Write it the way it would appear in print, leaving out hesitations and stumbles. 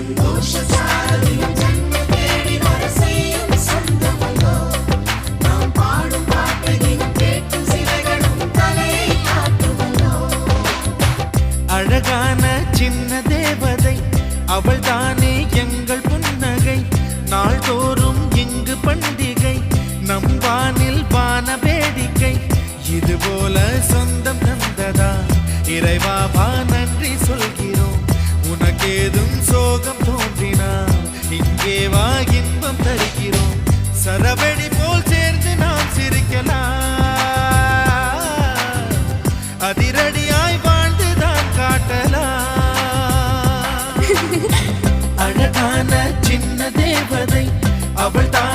சந்தோஷ சாரதியும் ஜன்ம தேடி வர செய்யும் சொந்தமல்லோ நாம் பாடும் பாட்டையும் கேட்கும் சிலைகளும் தலையை காட்டுமல்லோ அழகான சின்ன தேவதை அவள் தானே எங்கள் புன்னகை நாள்தோறும் இங்கு பண்டிகை நம் வானில் வான வேடிக்கை இதுபோல சொந்தம் தந்ததா இறைவாவா நன்றி சொல்கிறோம் உனக்கேதும் சோகம் தோன்றினா இங்கே வா இன்பம் தருகிறோம் சரவெடி போல் சேர்ந்து நாம் சிரிக்கலாம் அதிரடியாய் வாழ்ந்துதான் காட்டலாம் அழகான சின்ன தேவதை அவள் தான்